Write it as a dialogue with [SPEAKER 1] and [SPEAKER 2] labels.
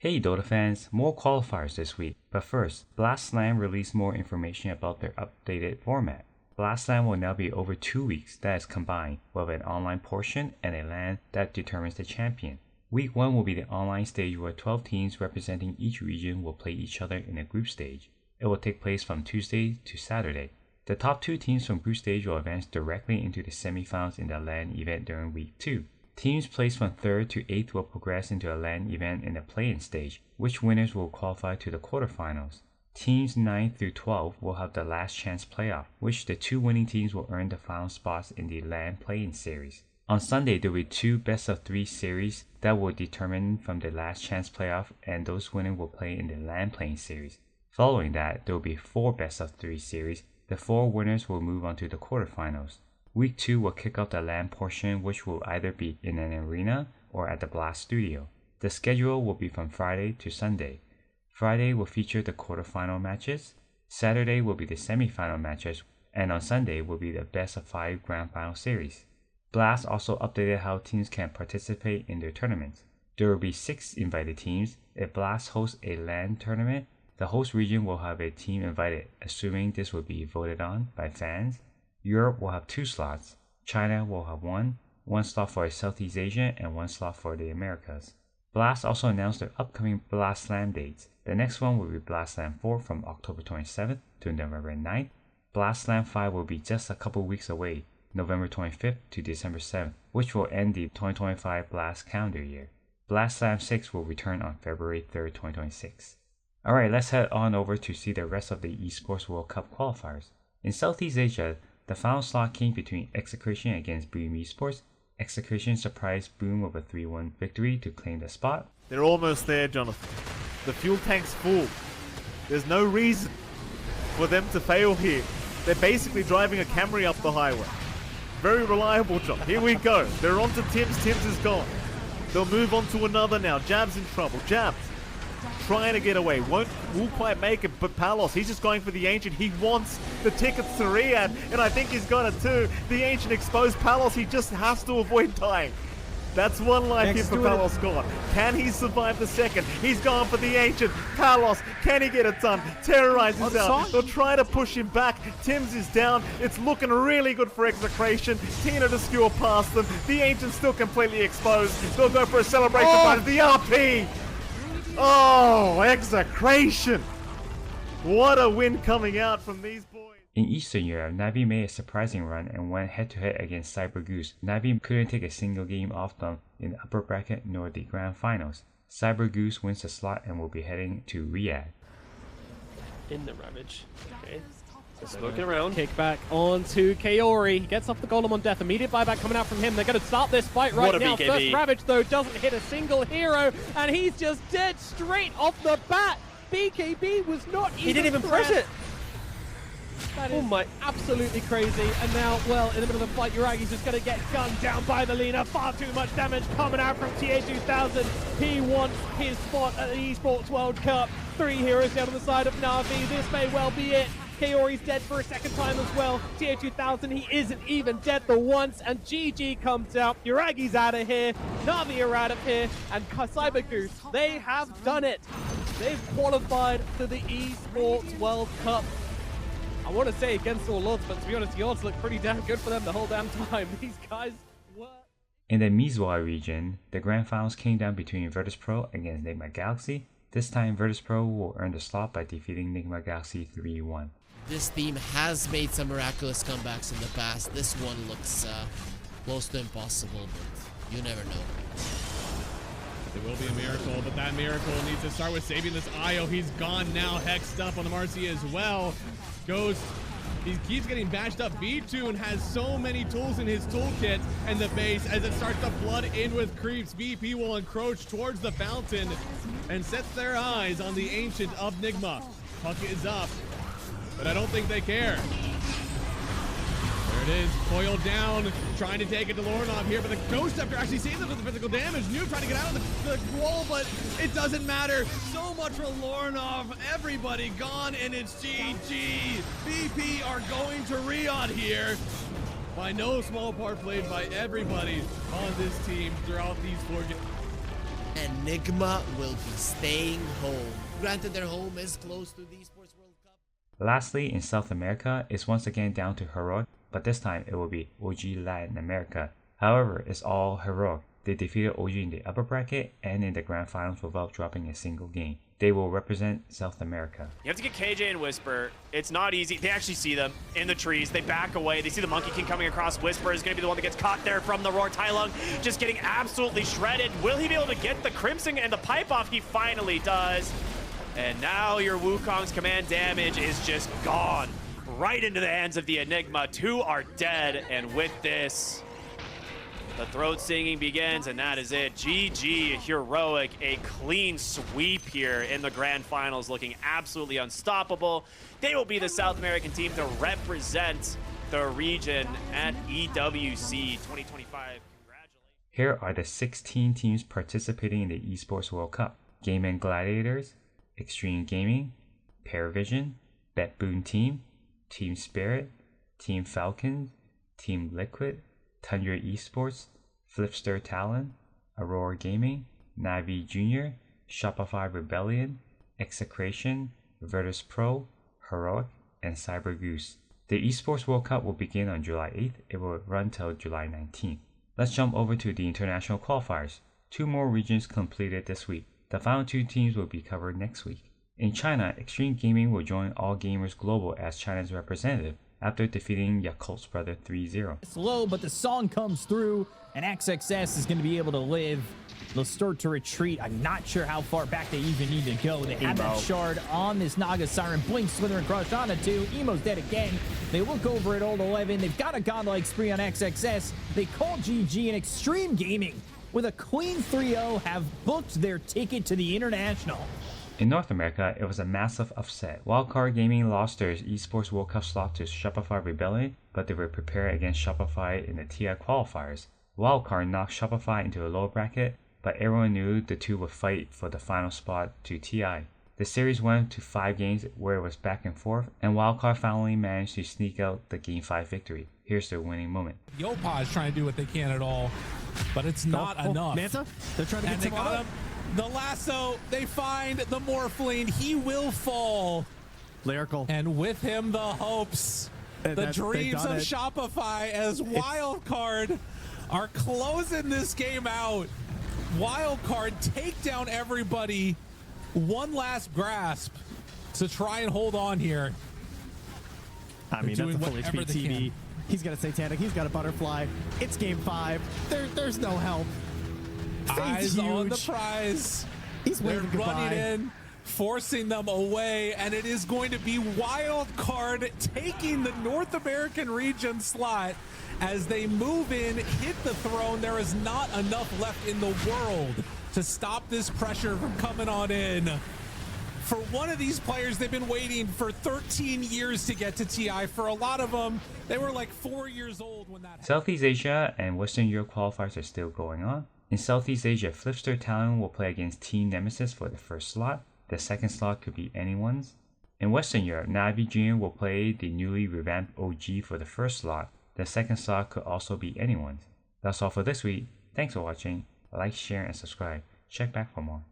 [SPEAKER 1] Hey Dota fans, more qualifiers this week, but first, Blast Slam released more information about their updated format. Blast Slam will now be over 2 weeks that is combined with an online portion and a LAN that determines the champion. Week 1 will be the online stage where 12 teams representing each region will play each other in a group stage. It will take place from Tuesday to Saturday. The top 2 teams from group stage will advance directly into the semifinals in the LAN event during week 2. Teams placed from 3rd to 8th will progress into a LAN event in the play-in stage, which winners will qualify to the quarterfinals. Teams 9 through 12 will have the last chance playoff, which the 2 winning teams will earn the final spots in the LAN play-in series. On Sunday, there will be 2 best-of-3 series that will determine from the last chance playoff, and those winning will play in the LAN play-in series. Following that, there will be 4 best-of-3 series. The 4 winners will move on to the quarterfinals. Week 2 will kick off the LAN portion, which will either be in an arena or at the Blast Studio. The schedule will be from Friday to Sunday. Friday will feature the quarterfinal matches, Saturday will be the semifinal matches, and on Sunday will be the best-of-5 grand final series. Blast also updated how teams can participate in their tournaments. There will be 6 invited teams. If Blast hosts a LAN tournament, the host region will have a team invited, assuming this will be voted on by fans. Europe will have 2 slots, China will have 1 slot for Southeast Asia and 1 slot for the Americas. Blast also announced their upcoming Blast Slam dates. The next one will be Blast Slam 4 from October 27th to November 9th. Blast Slam 5 will be just a couple weeks away, November 25th to December 7th, which will end the 2025 Blast calendar year. Blast Slam 6 will return on February 3rd, 2026. Alright, let's head on over to see the rest of the Esports World Cup qualifiers. In Southeast Asia, the final slot came between Execration against Boom Esports. Execration surprised Boom with a 3-1 victory to claim the spot.
[SPEAKER 2] They're almost there, Jonathan. The fuel tank's full. There's no reason for them to fail here. They're basically driving a Camry up the highway. Very reliable job. Here we go. They're on to Tims. Tims is gone. They'll move on to another now. Jab's in trouble. Jabs trying to get away. Won't quite make it, but Palos, he's just going for the Ancient. He wants the tickets to Riyadh, and I think he's got it too. The Ancient exposed Palos. He just has to avoid dying. That's 1 life here for Palos gone. Can he survive the second? He's gone for the Ancient. Palos, can he get it done? Terrorizes out. They'll try to push him back. Tims is down. It's looking really good for Execration. Tina to skewer past them. The Ancient's still completely exposed. They'll go for a celebration by the RP. Oh, Execration! What a win coming out from these boys.
[SPEAKER 1] In Eastern Europe, Navi made a surprising run and went head-to-head against Cyber Goose. Navi couldn't take a single game off them in the upper bracket nor the grand finals. Cyber Goose wins the slot and will be heading to Riyadh.
[SPEAKER 3] In the Ravage. Okay. Smoking around.
[SPEAKER 4] Kick back onto Kaori. He gets off the Golem on death. Immediate buyback coming out from him. They're going to start this fight right now.
[SPEAKER 3] BKB.
[SPEAKER 4] First Ravage, though, doesn't hit a single hero, and he's just dead straight off the bat. BKB was not even
[SPEAKER 3] He didn't even press it.
[SPEAKER 4] That is absolutely crazy. And now, well, in the middle of the fight, Uragi's just going to get gunned down by the Lina. Far too much damage coming out from TA2000. He wants his spot at the Esports World Cup. 3 heroes down on the side of Na'Vi. This may well be it. Kaori's dead for a second time as well. TA2000, he isn't even dead the once, and GG comes out. Uragi's out of here, Na'Vi are out of here, and Cyber Goose, they have done it. They've qualified to the Esports World Cup. I want to say against all odds, but to be honest, the odds look pretty damn good for them the whole damn time. These guys were...
[SPEAKER 1] In the Mizwa region, the grand finals came down between Virtus.pro against Nigma Galaxy. This time, Virtus.pro will earn the slot by defeating Nigma Galaxy 3-1.
[SPEAKER 5] This team has made some miraculous comebacks in the past. This one looks close to impossible, but you never know.
[SPEAKER 6] It will be a miracle, but that miracle needs to start with saving this IO. He's gone now, hexed up on the Marcy as well. Ghost, he keeps getting bashed up. B2 and has so many tools in his toolkit, and the base, as it starts to flood in with creeps, BP will encroach towards the fountain and sets their eyes on the Ancient of Nigma. Puck is up, but I don't think they care. There it is, coiled down, trying to take it to Lornov here, but the Ghost Scepter actually saves it with the physical damage. New trying to get out of the wall, but it doesn't matter. So much for Lornov, everybody gone, and it's GG. BP are going to Riyadh here. By no small part played by everybody on this team throughout these 4 games.
[SPEAKER 5] Enigma will be staying home. Granted, their home is close to the Esports World Cup.
[SPEAKER 1] Lastly, in South America, it's once again down to Heroic, but this time it will be OG Latin America. However, it's all Heroic. They defeated OG in the upper bracket and in the grand finals without dropping a single game. They will represent South America.
[SPEAKER 7] You have to get KJ and Whisper. It's not easy. They actually see them in the trees. They back away. They see the Monkey King coming across. Whisper is going to be the one that gets caught there from the Roar. Tylung just getting absolutely shredded. Will he be able to get the Crimson and the pipe off? He finally does. And now your Wukong's command damage is just gone. Right into the hands of the Enigma. 2 are dead. And with this, the throat singing begins, and that is it. GG Heroic, a clean sweep here in the grand finals, looking absolutely unstoppable. They will be the South American team to represent the region at EWC 2025. Congratulations.
[SPEAKER 1] Here are the 16 teams participating in the Esports World Cup. Game and Gladiators, Xtreme Gaming, Paravision, BetBoon Team, Team Spirit, Team Falcons, Team Liquid, Tundra Esports, Flipster Talon, Aurora Gaming, Navi Jr., Shopify Rebellion, Execration, Virtus Pro, Heroic, and Cyber Goose. The Esports World Cup will begin on July 8th. It will run till July 19th. Let's jump over to the international qualifiers. 2 more regions completed this week. The final 2 teams will be covered next week. In China, Xtreme Gaming will join All Gamers Global as China's representative after defeating Yakult's brother 3-0.
[SPEAKER 8] It's low, but the song comes through, and XXS is going to be able to live. They'll start to retreat. I'm not sure how far back they even need to go. They have that shard on this Naga Siren. Blink, Slither, and Crush on it too. Emo's dead again. They look over at Old 11. They've got a godlike spree on XXS. They call GG, and Xtreme Gaming, with a clean 3-0, have booked their ticket to the International.
[SPEAKER 1] In North America, it was a massive upset. Wildcard Gaming lost their Esports World Cup slot to Shopify Rebellion, but they were prepared against Shopify in the TI qualifiers. Wildcard knocked Shopify into a lower bracket, but everyone knew the two would fight for the final spot to TI. The series went to 5 games where it was back and forth, and Wildcard finally managed to sneak out the Game 5 victory. Here's their winning moment.
[SPEAKER 9] Yopa is trying to do what they can at all, but it's not enough.
[SPEAKER 4] Manta, they're trying to get
[SPEAKER 9] they got him. The lasso, they find the Morphling. He will fall.
[SPEAKER 4] Lyrical.
[SPEAKER 9] And with him, the hopes, the dreams of Shopify as Wildcard are closing this game out. Wildcard take down everybody. One last grasp to try and hold on here.
[SPEAKER 4] I mean, that's a full HP TV. He's got a Satanic. He's got a Butterfly. It's game 5. There's no help.
[SPEAKER 9] Eyes on the prize. They're running in, forcing them away, and it is going to be Wildcard taking the North American region slot as they move in, hit the throne. There is not enough left in the world to stop this pressure from coming on in. For one of these players, they've been waiting for 13 years to get to TI. For a lot of them, they were like 4 years old when that happened.
[SPEAKER 1] Southeast Asia and Western Europe qualifiers are still going on. In Southeast Asia, Flipster Talon will play against Team Nemesis for the first slot. The second slot could be anyone's. In Western Europe, Navi Jr. will play the newly revamped OG for the first slot. The second slot could also be anyone's. That's all for this week. Thanks for watching. Like, share, and subscribe. Check back for more.